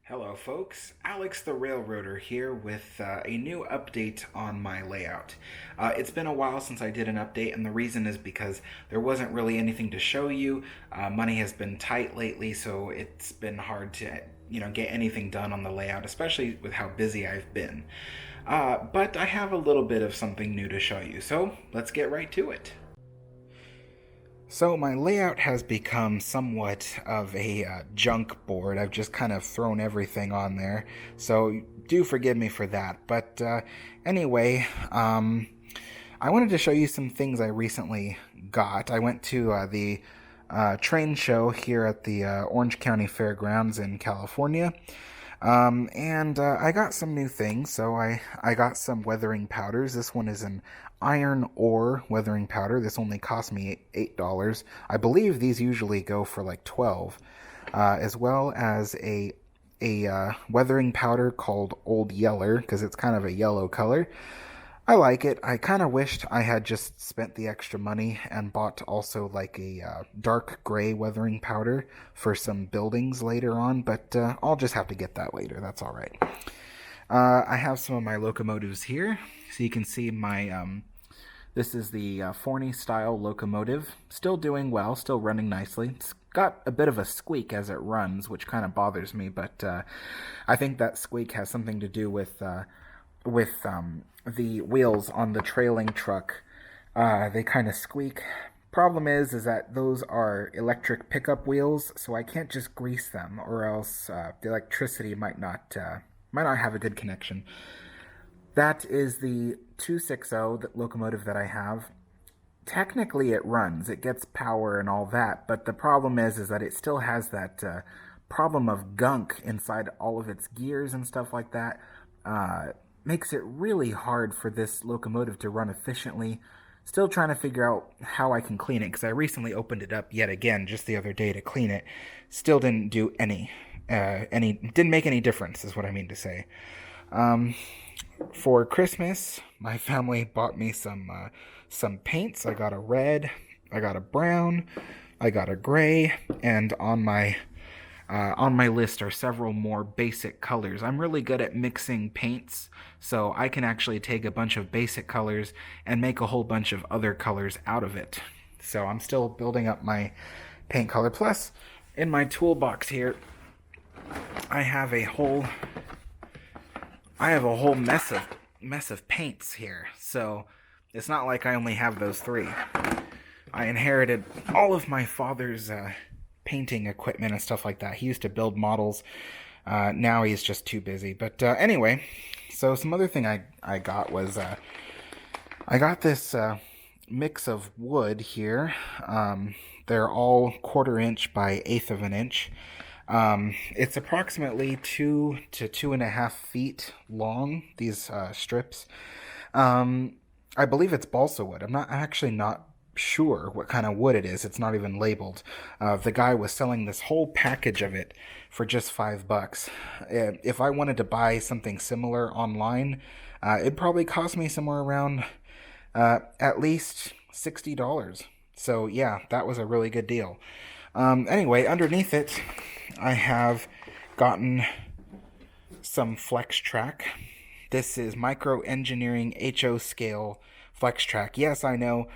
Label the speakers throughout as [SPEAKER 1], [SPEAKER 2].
[SPEAKER 1] Hello folks, Alex the Railroader here with a new update on my layout. It's been a while since I did an update, and the reason is because there wasn't really anything to show you. Money has been tight lately, so it's been hard to get anything done on the layout, especially with how busy I've been. But I have a little bit of something new to show you, so let's get right to it. So my layout has become somewhat of a junk board. I've just kind of thrown everything on there, so do forgive me for that. But anyway, I wanted to show you some things I recently got. I went to the train show here at the Orange County Fairgrounds in California. And I got some new things. So I got some weathering powders. This one is an iron ore weathering powder. This only cost me $8. I believe these usually go for like 12. As well as a weathering powder called Old Yeller, because it's kind of a yellow color. I like it. I kind of wished I had just spent the extra money and bought also like a dark gray weathering powder for some buildings later on, but I'll just have to get that later. That's all right. I have some of my locomotives here, so you can see my. This is the Forney style locomotive. Still doing well, still running nicely. It's got a bit of a squeak as it runs, which kind of bothers me, but I think that squeak has something to do with the wheels on the trailing truck. They kind of squeak. Problem is that those are electric pickup wheels, so I can't just grease them, or else the electricity might not have a good connection. That is the 260 locomotive that I have. Technically, it runs. It gets power and all that, but the problem is that it still has that problem of gunk inside all of its gears and stuff like that. Makes it really hard for this locomotive to run efficiently. Still trying to figure out how I can clean it, because I recently opened it up yet again just the other day to clean it. Still didn't do didn't make any difference, is what I mean to say. For Christmas, my family bought me some paints. I got a red, I got a brown, I got a gray, and on my list are several more basic colors. I'm really good at mixing paints, so I can actually take a bunch of basic colors and make a whole bunch of other colors out of it. So I'm still building up my paint color. Plus, in my toolbox here, I have a whole mess of paints here. So it's not like I only have those three. I inherited all of my father's painting equipment and stuff like that. He used to build models. Now he's just too busy. But anyway, so some other thing I got was I got this mix of wood here. They're all 1/4 inch by 1/8 of an inch. It's approximately 2 to 2.5 feet long, these strips. I believe it's balsa wood. I'm actually not sure what kind of wood it is. It's not even labeled. The guy was selling this whole package of it for just $5. If I wanted to buy something similar online, it'd probably cost me somewhere around at least $60. So yeah, that was a really good deal. Anyway, underneath it, I have gotten some flex track. This is micro engineering HO scale flex track. Yes, I know.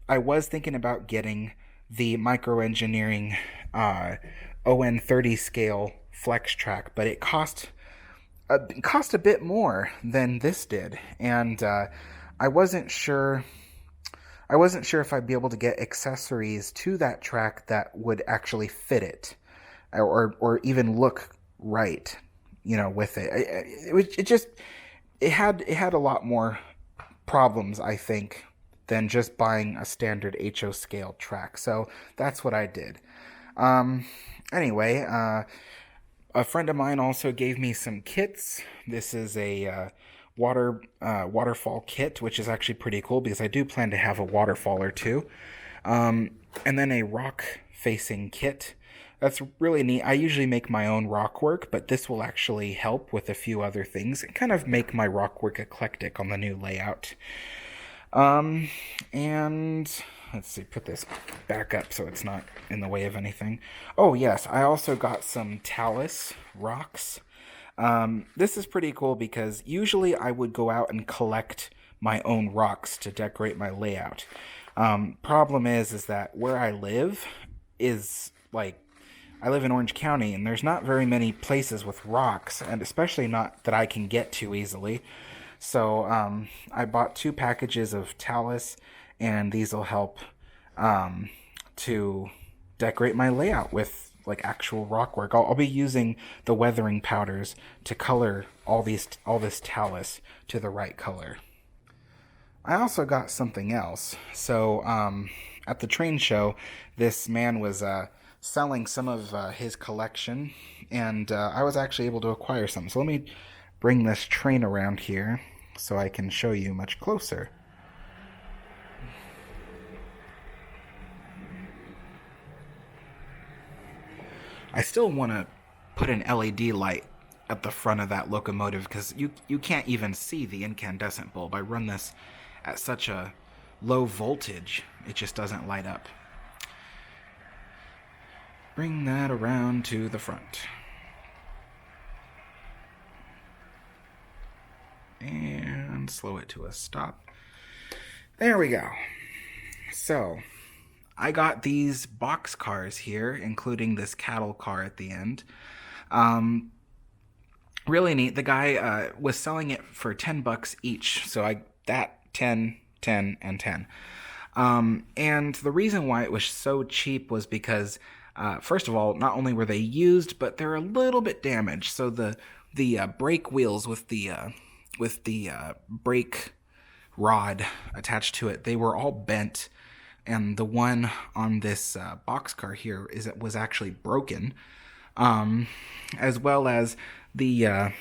[SPEAKER 1] I was thinking about getting the micro engineering ON30 scale flex track, but it cost a bit more than this did, and I wasn't sure. I wasn't sure if I'd be able to get accessories to that track that would actually fit it, or even look right, with it. It had a lot more problems, I think, than just buying a standard HO scale track. So that's what I did. Anyway, a friend of mine also gave me some kits. This is a Waterfall Kit, which is actually pretty cool because I do plan to have a waterfall or two. And then a rock facing kit. That's really neat. I usually make my own rock work, but this will actually help with a few other things and kind of make my rock work eclectic on the new layout. And let's see, put this back up so it's not in the way of anything. Oh yes, I also got some Talus Rocks. This is pretty cool because usually I would go out and collect my own rocks to decorate my layout. Problem is that where I live is like, I live in Orange County and there's not very many places with rocks, and especially not that I can get to easily. So I bought 2 packages of Talus, and these will help to decorate my layout with like actual rock work. I'll be using the weathering powders to color all this Talus to the right color. I also got something else. So at the train show, this man was selling some of his collection, and I was actually able to acquire some. So let me bring this train around here so I can show you much closer. I still want to put an LED light at the front of that locomotive because you can't even see the incandescent bulb. I run this at such a low voltage, it just doesn't light up. Bring that around to the front. And slow it to a stop. There we go. So, I got these box cars here, including this cattle car at the end. Really neat. The guy was selling it for $10 each, so I that 10, 10, and 10. And the reason why it was so cheap was because, first of all, not only were they used, but they're a little bit damaged. So the brake wheels with the brake rod attached to it, they were all bent. And the one on this boxcar here was actually broken, as well as the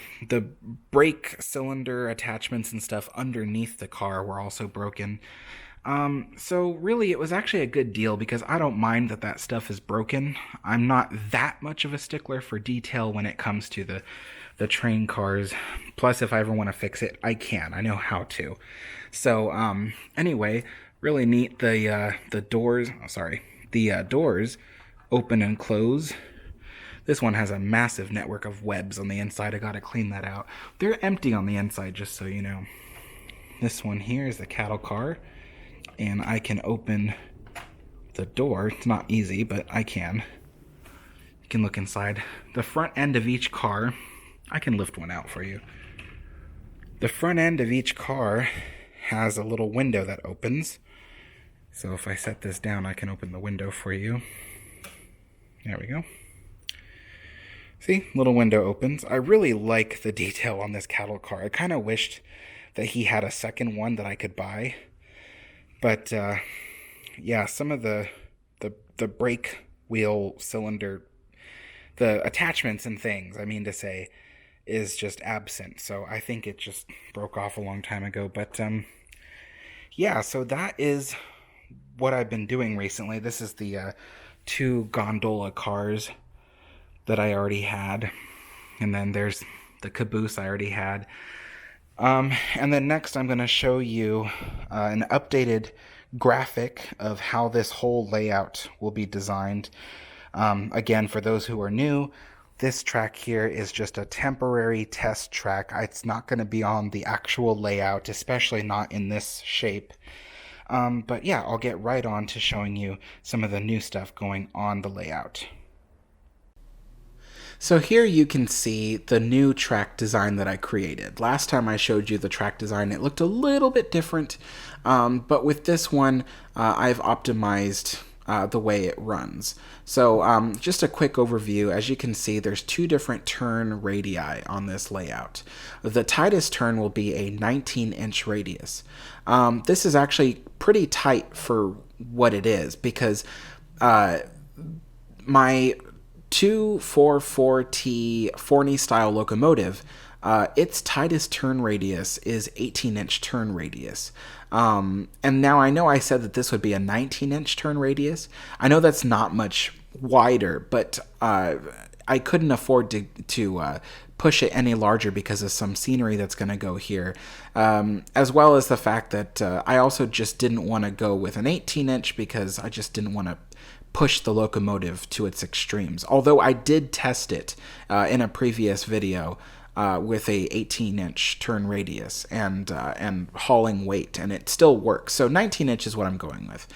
[SPEAKER 1] brake cylinder attachments and stuff underneath the car were also broken. So really, it was actually a good deal because I don't mind that stuff is broken. I'm not that much of a stickler for detail when it comes to the train cars. Plus, if I ever want to fix it, I can. I know how to. So anyway. Really neat. The doors. Oh, sorry. The doors open and close. This one has a massive network of webs on the inside. I gotta clean that out. They're empty on the inside, just so you know. This one here is the cattle car, and I can open the door. It's not easy, but I can. You can look inside. The front end of each car. I can lift one out for you. The front end of each car has a little window that opens. So if I set this down, I can open the window for you. There we go. See, little window opens. I really like the detail on this cattle car. I kind of wished that he had a second one that I could buy. But yeah, some of the brake wheel cylinder, the attachments and things, I mean to say, is just absent. So I think it just broke off a long time ago. But yeah, so that is what I've been doing recently. This is the 2 gondola cars that I already had, and then there's the caboose I already had. And then next I'm going to show you an updated graphic of how this whole layout will be designed. Again, for those who are new, this track here is just a temporary test track. It's not going to be on the actual layout, especially not in this shape. But yeah, I'll get right on to showing you some of the new stuff going on the layout. So here you can see the new track design that I created. Last time I showed you the track design, it looked a little bit different, but with this one, I've optimized the way it runs. So just a quick overview. As you can see, there's 2 different turn radii on this layout. The tightest turn will be a 19-inch radius. This is actually pretty tight for what it is because my 244T Forney style locomotive, its tightest turn radius is 18-inch turn radius. And now I know I said that this would be a 19-inch turn radius. I know that's not much wider, but I couldn't afford to push it any larger because of some scenery that's going to go here, as well as the fact that I also just didn't want to go with an 18-inch because I just didn't want to push the locomotive to its extremes. Although I did test it in a previous video with a 18-inch turn radius and hauling weight, and it still works. So 19-inch is what I'm going with.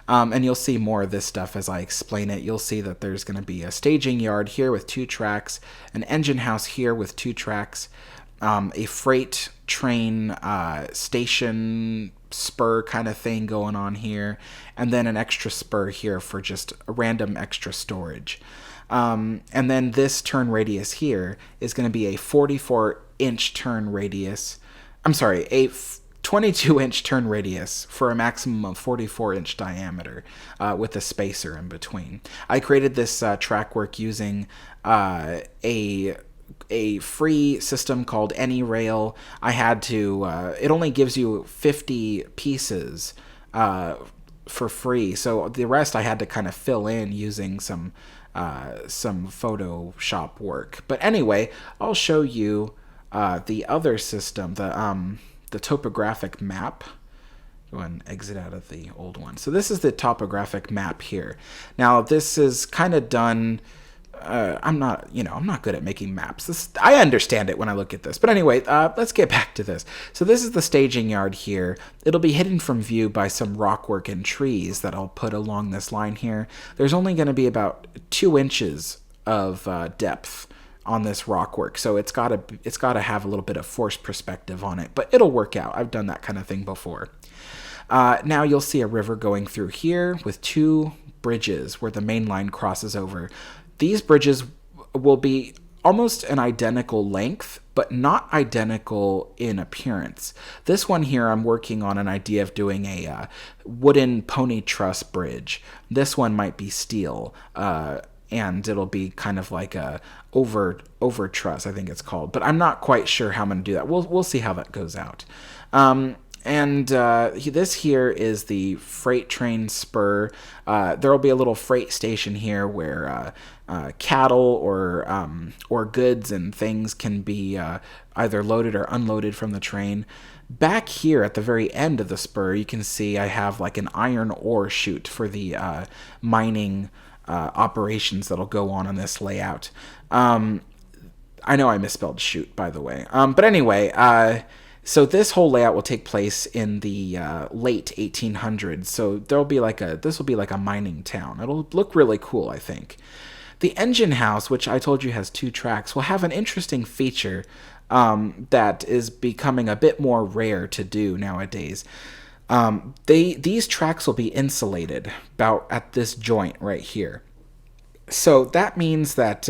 [SPEAKER 1] And you'll see more of this stuff as I explain it. You'll see that there's going to be a staging yard here with 2 tracks, an engine house here with 2 tracks, a freight train station spur kind of thing going on here, and then an extra spur here for just a random extra storage. And then this turn radius here is going to be a 44-inch turn radius. I'm sorry, a 22-inch turn radius for a maximum of 44-inch diameter with a spacer in between. I created this track work using a free system called AnyRail. I had to, it only gives you 50 pieces for free, so the rest I had to kind of fill in using some Photoshop work. But anyway, I'll show you the other system, the Topographic Map. Go ahead and exit out of the old one. So this is the Topographic Map here. Now this is kind of done. I'm not good at making maps. I understand it when I look at this. But anyway, let's get back to this. So this is the staging yard here. It'll be hidden from view by some rockwork and trees that I'll put along this line here. There's only going to be about 2 inches of depth on this rockwork, so it's got to have a little bit of forced perspective on it, but it'll work out. I've done that kind of thing before. Now you'll see a river going through here with 2 bridges where the main line crosses over. These bridges will be almost an identical length, but not identical in appearance. This one here, I'm working on an idea of doing a wooden pony truss bridge. This one might be steel, and it'll be kind of like a over truss, I think it's called. But I'm not quite sure how I'm going to do that. We'll see how that goes out. This here is the freight train spur. There will be a little freight station here where cattle or goods and things can be either loaded or unloaded from the train. Back here at the very end of the spur, you can see I have like an iron ore chute for the mining operations that'll go on this layout. I know I misspelled chute, by the way. But anyway, so this whole layout will take place in the late 1800s. So this will be like a mining town. It'll look really cool, I think. The engine house, which I told you has 2 tracks, will have an interesting feature that is becoming a bit more rare to do nowadays. These tracks will be insulated about at this joint right here. So that means that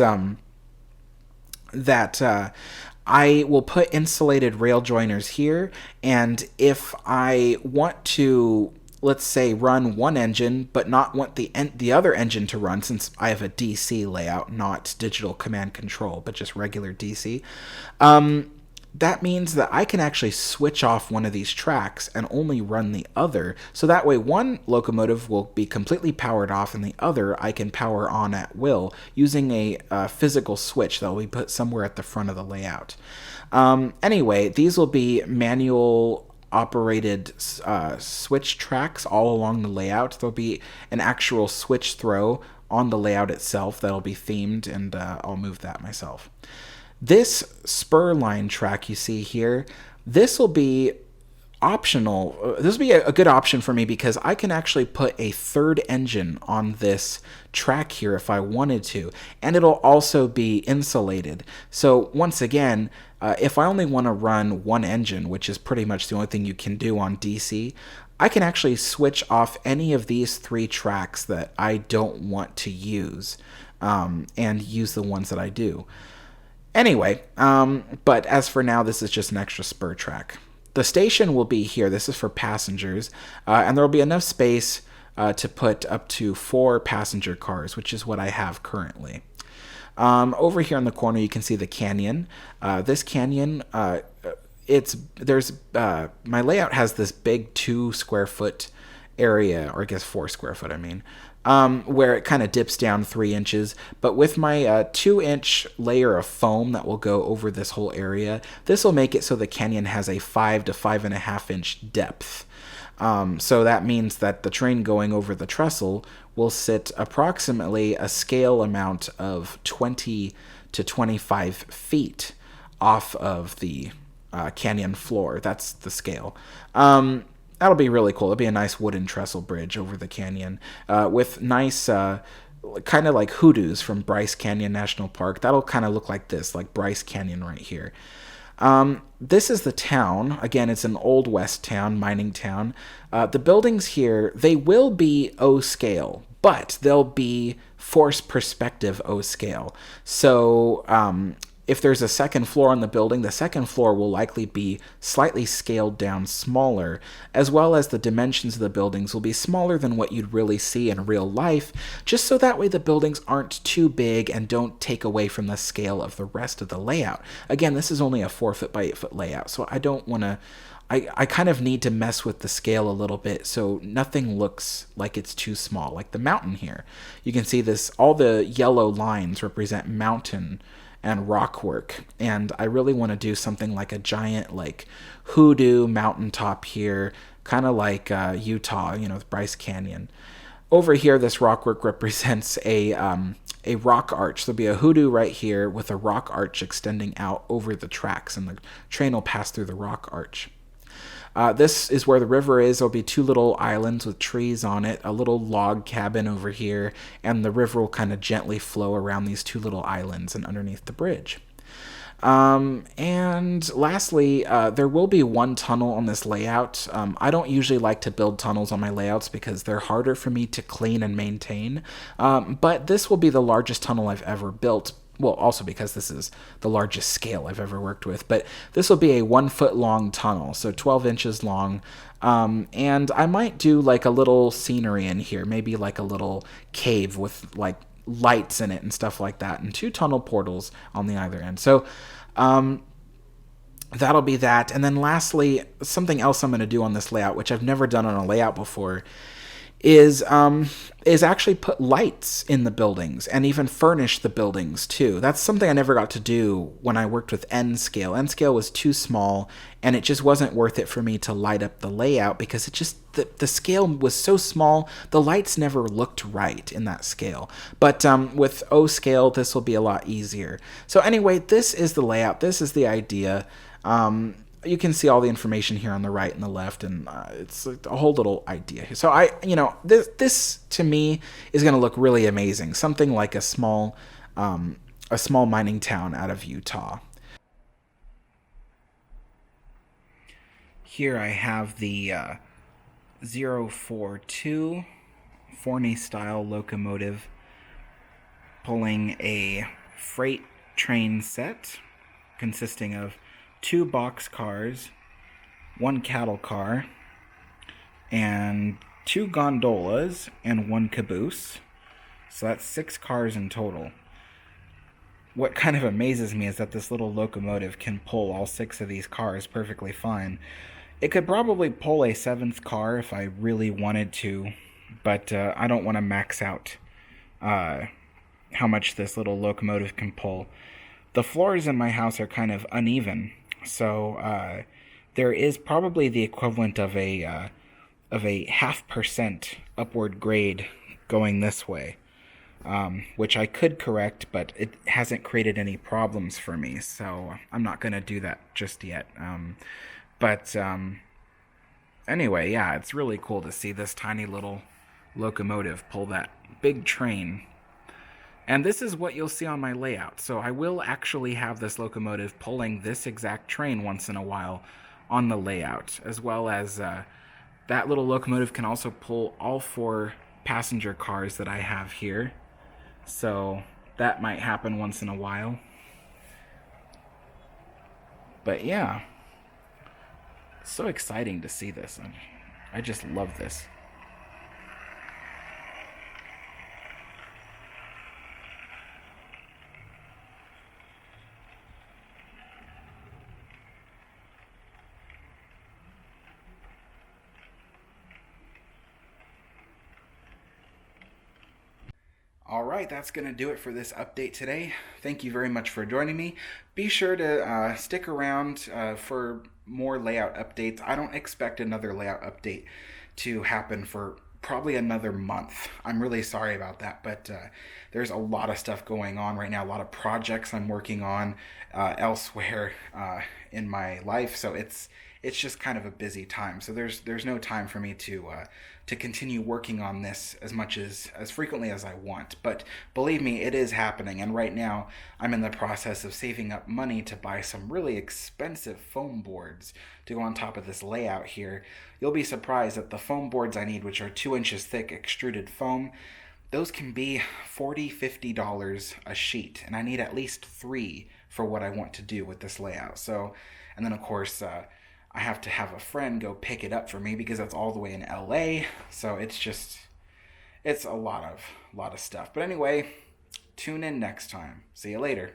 [SPEAKER 1] I will put insulated rail joiners here, and if I want to, let's say, run one engine but not want the other engine to run, since I have a DC layout, not digital command control, but just regular DC, that means that I can actually switch off one of these tracks and only run the other, so that way one locomotive will be completely powered off and the other I can power on at will using a physical switch that will be put somewhere at the front of the layout. Anyway, these will be manual operated switch tracks all along the layout. There'll be an actual switch throw on the layout itself that'll be themed, and I'll move that myself. This spur line track you see here, this will be optional. This will be a good option for me because I can actually put a third engine on this track here if I wanted to, and it'll also be insulated. So once again, if I only want to run one engine, which is pretty much the only thing you can do on DC, I can actually switch off any of these 3 tracks that I don't want to use, and use the ones that I do. Anyway, but as for now, this is just an extra spur track. The station will be here. This is for passengers, and there will be enough space to put up to 4 passenger cars, which is what I have currently. Over here in the corner, you can see the canyon. This canyon, my layout has this big 2 square foot area, or I guess 4 square foot, where it kind of dips down 3 inches. But with my 2-inch layer of foam that will go over this whole area, this will make it so the canyon has a 5 to 5.5 inch depth. So that means that the train going over the trestle will sit approximately a scale amount of 20 to 25 feet off of the canyon floor. That's the scale. That'll be really cool. It'll be a nice wooden trestle bridge over the canyon with nice, kind of like hoodoos from Bryce Canyon National Park. That'll kind of look like this, like Bryce Canyon right here. This is the town. Again, it's an old west town, mining town. The buildings here, they will be O scale, but they'll be force perspective O scale. So if there's a second floor on the building, the second floor will likely be slightly scaled down smaller, as well as the dimensions of the buildings will be smaller than what you'd really see in real life, just so that way the buildings aren't too big and don't take away from the scale of the rest of the layout. Again, this is only a 4-foot by 8-foot layout, so I don't want to... I kind of need to mess with the scale a little bit so nothing looks like it's too small. Like the mountain here. You can see this, all the yellow lines represent mountain and rock work, and I really want to do something like a giant like hoodoo mountaintop here, kind of like Utah, with Bryce Canyon. Over here, this rock work represents a rock arch. There'll be a hoodoo right here with a rock arch extending out over the tracks, and the train will pass through the rock arch. This is where the river is. There'll be 2 little islands with trees on it, a little log cabin over here, and the river will kind of gently flow around these 2 little islands and underneath the bridge. And lastly, there will be 1 tunnel on this layout. I don't usually like to build tunnels on my layouts because they're harder for me to clean and maintain, but this will be the largest tunnel I've ever built. Well, also because this is the largest scale I've ever worked with, but this will be a 1-foot long tunnel, so 12 inches long, and I might do like a little scenery in here, maybe like a little cave with like lights in it and stuff like that, and 2 tunnel portals on the either end. So that'll be that. And then lastly, something else I'm going to do on this layout, which I've never done on a layout before, is actually put lights in the buildings and even furnish the buildings too. That's something I never got to do when I worked with N scale. N scale was too small, and it just wasn't worth it for me to light up the layout because it just the scale was so small. The lights never looked right in that scale. But with O scale, this will be a lot easier. So anyway, this is the layout. This is the idea. You can see all the information here on the right and the left, and it's a whole little idea here. So this to me is going to look really amazing. Something like a small mining town out of Utah. Here I have the 042 Forney style locomotive pulling a freight train set consisting of 2 box cars, 1 cattle car, and 2 gondolas, and 1 caboose. So that's 6 cars in total. What kind of amazes me is that this little locomotive can pull all 6 of these cars perfectly fine. It could probably pull a 7th car if I really wanted to, but I don't want to max out how much this little locomotive can pull. The floors in my house are kind of uneven, so there is probably the equivalent of a 0.5% upward grade going this way, which I could correct, but it hasn't created any problems for me, so I'm not going to do that just yet. But anyway, yeah, it's really cool to see this tiny little locomotive pull that big train. And this is what you'll see on my layout. So I will actually have this locomotive pulling this exact train once in a while on the layout, as well as that little locomotive can also pull all 4 passenger cars that I have here. So that might happen once in a while. But yeah, it's so exciting to see this. I just love this. All right, that's going to do it for this update today. Thank you very much for joining me. Be sure to stick around for more layout updates. I don't expect another layout update to happen for probably another month. I'm really sorry about that, but there's a lot of stuff going on right now, a lot of projects I'm working on elsewhere in my life, so it's just kind of a busy time. So there's no time for me to continue working on this as frequently as I want. But believe me, it is happening. And right now, I'm in the process of saving up money to buy some really expensive foam boards to go on top of this layout here. You'll be surprised that the foam boards I need, which are 2 inches thick extruded foam, those can be $40-$50 a sheet, and I need at least 3 for what I want to do with this layout. So, and then of course, I have to have a friend go pick it up for me because that's all the way in LA. So it's a lot of stuff. But anyway, tune in next time. See you later.